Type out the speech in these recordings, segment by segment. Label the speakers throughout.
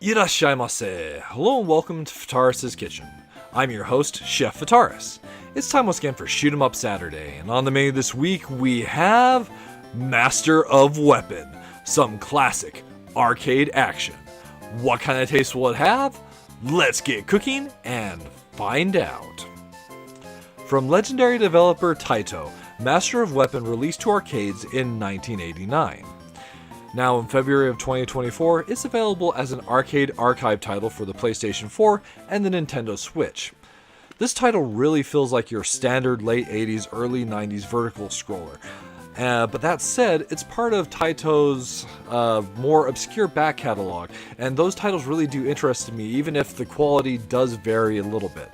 Speaker 1: Irashaimase! Hello and welcome to Fataris' Kitchen. I'm your host, Chef Fataris. It's time once again for Shoot 'em Up Saturday, and on the menu this week we have Master of Weapon, some classic arcade action. What kind of taste will it have? Let's get cooking and find out. From legendary developer Taito, Master of Weapon released to arcades in 1989. Now in February of 2024, it's available as an arcade archive title for the PlayStation 4 and the Nintendo Switch. This title really feels like your standard late 80s, early 90s vertical scroller. But that said, it's part of Taito's more obscure back catalog, and those titles really do interest me, even if the quality does vary a little bit.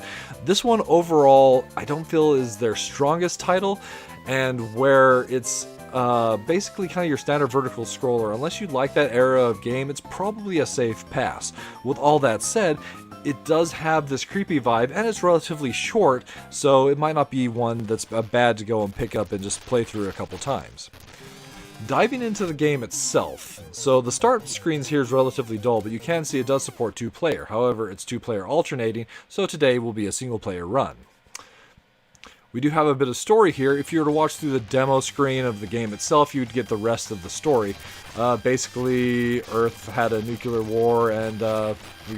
Speaker 1: This one overall, I don't feel is their strongest title, and where it's basically kind of your standard vertical scroller. Unless you like that era of game, it's probably a safe pass. With all that said, it does have this creepy vibe, and it's relatively short, so it might not be one that's bad to go and pick up and just play through a couple times. Diving into the game itself, so the start screens here is relatively dull, but you can see it does support 2-player. However, it's 2-player alternating, so today will be a single-player run. We do have a bit of story here. If you were to watch through the demo screen of the game itself, you'd get the rest of the story. Basically, Earth had a nuclear war, and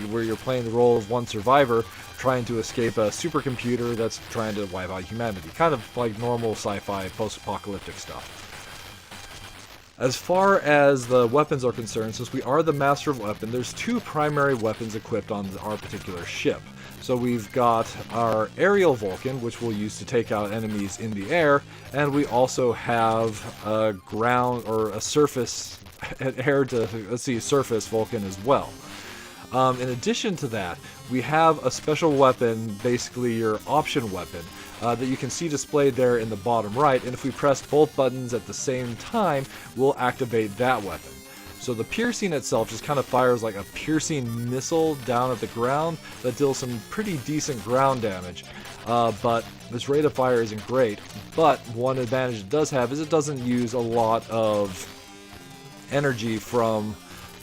Speaker 1: where you're playing the role of one survivor trying to escape a supercomputer that's trying to wipe out humanity. Kind of like normal sci-fi post-apocalyptic stuff. As far as the weapons are concerned, since we are the Master of Weapon, there's two primary weapons equipped on our particular ship. So we've got our aerial Vulcan, which we'll use to take out enemies in the air, and we also have a ground or a surface, surface Vulcan as well. In addition to that, we have a special weapon, basically your option weapon, that you can see displayed there in the bottom right, and if we press both buttons at the same time, we'll activate that weapon. So the piercing itself just kind of fires like a piercing missile down at the ground that deals some pretty decent ground damage. But this rate of fire isn't great. But one advantage it does have is it doesn't use a lot of energy from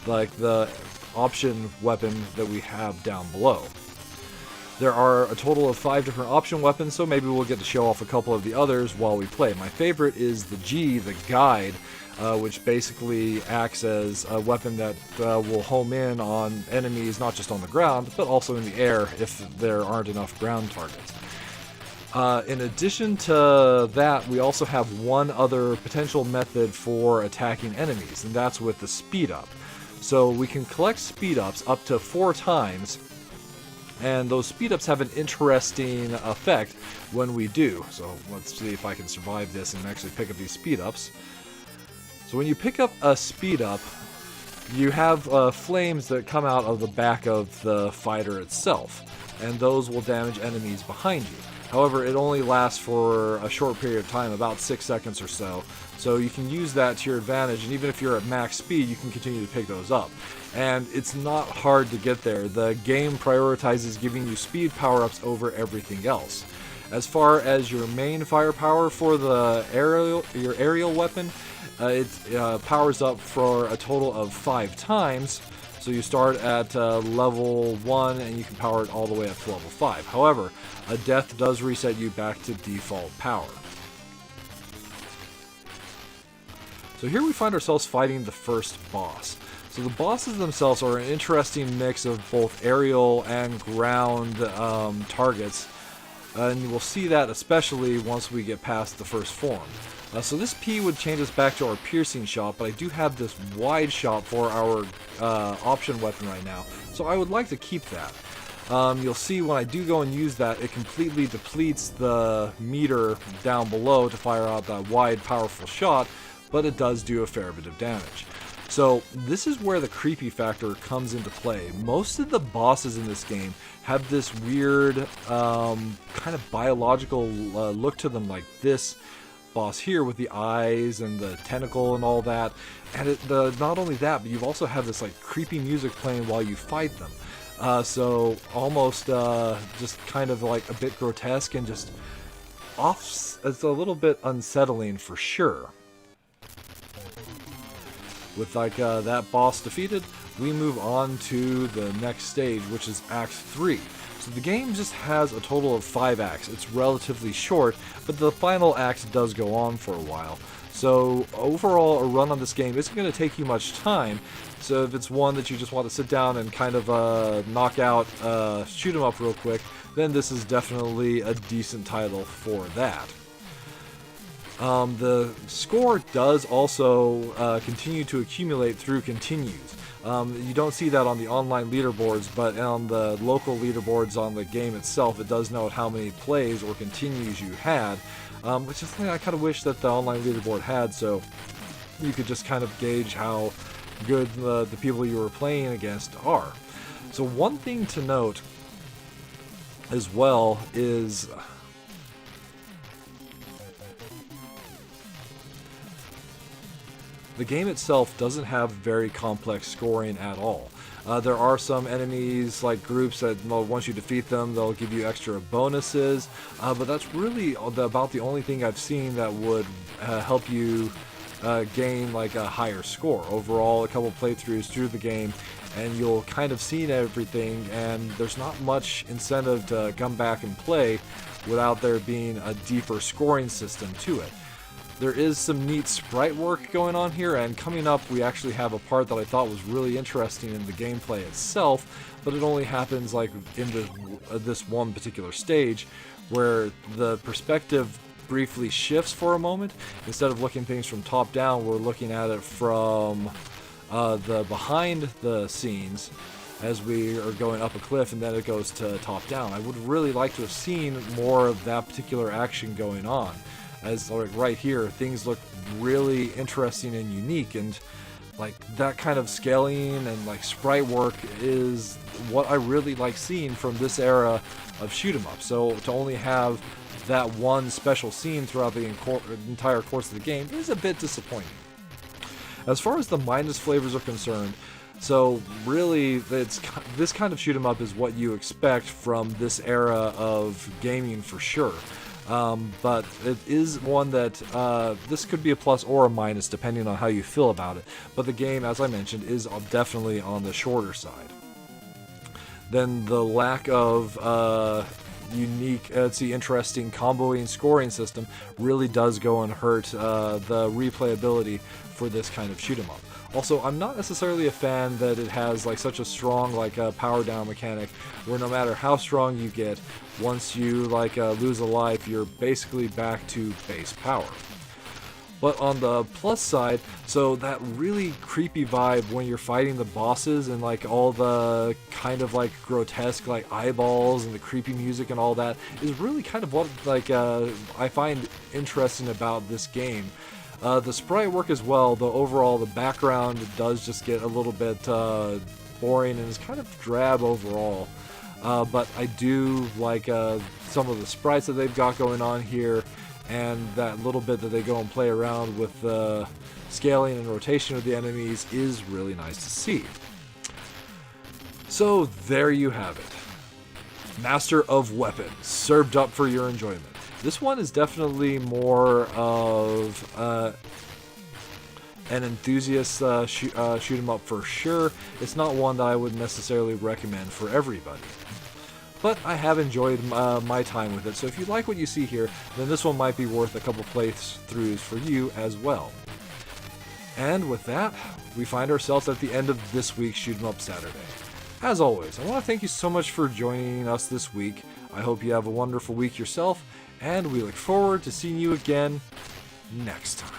Speaker 1: like the option weapon that we have down below. There are a total of 5 different option weapons, so maybe we'll get to show off a couple of the others while we play. My favorite is the G, the Guide, which basically acts as a weapon that will home in on enemies not just on the ground, but also in the air if there aren't enough ground targets. In addition to that, we also have one other potential method for attacking enemies, and that's with the speed up. So we can collect speed ups up to 4 times, and those speed ups have an interesting effect when we do. So let's see if I can survive this and actually pick up these speed ups. So when you pick up a speed up, you have flames that come out of the back of the fighter itself, and those will damage enemies behind you. However, it only lasts for a short period of time, about 6 seconds or so, so you can use that to your advantage, and even if you're at max speed, you can continue to pick those up. And it's not hard to get there. The game prioritizes giving you speed power-ups over everything else. As far as your main firepower for the your aerial weapon, it powers up for a total of 5 times. So you start at level 1 and you can power it all the way up to level 5. However, a death does reset you back to default power. So here we find ourselves fighting the first boss. So the bosses themselves are an interesting mix of both aerial and ground targets. And we'll see that especially once we get past the first form. So this P would change us back to our piercing shot, but I do have this wide shot for our option weapon right now, so I would like to keep that. You'll see when I do go and use that, it completely depletes the meter down below to fire out that wide, powerful shot, but it does do a fair bit of damage. So this is where the creepy factor comes into play. Most of the bosses in this game have this weird kind of biological look to them, like this boss here with the eyes and the tentacle and all that. And not only that, but you also have this like creepy music playing while you fight them. So almost just kind of like a bit grotesque and just off. It's a little bit unsettling for sure. With like that boss defeated, we move on to the next stage, which is Act 3. So the game just has a total of 5 acts. It's relatively short, but the final act does go on for a while. So overall, a run on this game isn't going to take you much time. So if it's one that you just want to sit down and kind of knock out, shoot 'em up real quick, then this is definitely a decent title for that. The score does also continue to accumulate through continues. You don't see that on the online leaderboards, but on the local leaderboards on the game itself, it does note how many plays or continues you had, which is something I kind of wish that the online leaderboard had, so you could just kind of gauge how good the people you were playing against are. So one thing to note as well is the game itself doesn't have very complex scoring at all. There are some enemies, like groups, that once you defeat them, they'll give you extra bonuses, but that's really about the only thing I've seen that would help you gain like a higher score. Overall, a couple playthroughs through the game, and you'll kind of see everything, and there's not much incentive to come back and play without there being a deeper scoring system to it. There is some neat sprite work going on here, and coming up we actually have a part that I thought was really interesting in the gameplay itself, but it only happens like in this one particular stage where the perspective briefly shifts for a moment. Instead of looking things from top down, we're looking at it from the behind the scenes as we are going up a cliff, and then it goes to top down. I would really like to have seen more of that particular action going on, as like right here things look really interesting and unique, and like that kind of scaling and like sprite work is what I really like seeing from this era of shoot 'em up. So to only have that one special scene throughout the entire course of the game is a bit disappointing. As far as the minus flavors are concerned, so really this kind of shoot 'em up is what you expect from this era of gaming for sure. But it is one that this could be a plus or a minus depending on how you feel about it. But the game, as I mentioned, is definitely on the shorter side. Then the lack of unique, interesting comboing scoring system really does go and hurt the replayability for this kind of shoot 'em up. Also, I'm not necessarily a fan that it has like such a strong power down mechanic where no matter how strong you get, once you lose a life, you're basically back to base power. But on the plus side, so that really creepy vibe when you're fighting the bosses and all the kind of grotesque eyeballs and the creepy music and all that is really kind of what I find interesting about this game. The sprite work as well, though overall the background does just get a little bit boring and is kind of drab overall. But I do like some of the sprites that they've got going on here, and that little bit that they go and play around with the scaling and rotation of the enemies is really nice to see. So there you have it. Master of Weapon, served up for your enjoyment. This one is definitely more of an enthusiast shoot 'em up for sure. It's not one that I would necessarily recommend for everybody. But I have enjoyed my time with it, so if you like what you see here, then this one might be worth a couple playthroughs for you as well. And with that, we find ourselves at the end of this week's Shoot 'em Up Saturday. As always, I want to thank you so much for joining us this week. I hope you have a wonderful week yourself, and we look forward to seeing you again next time.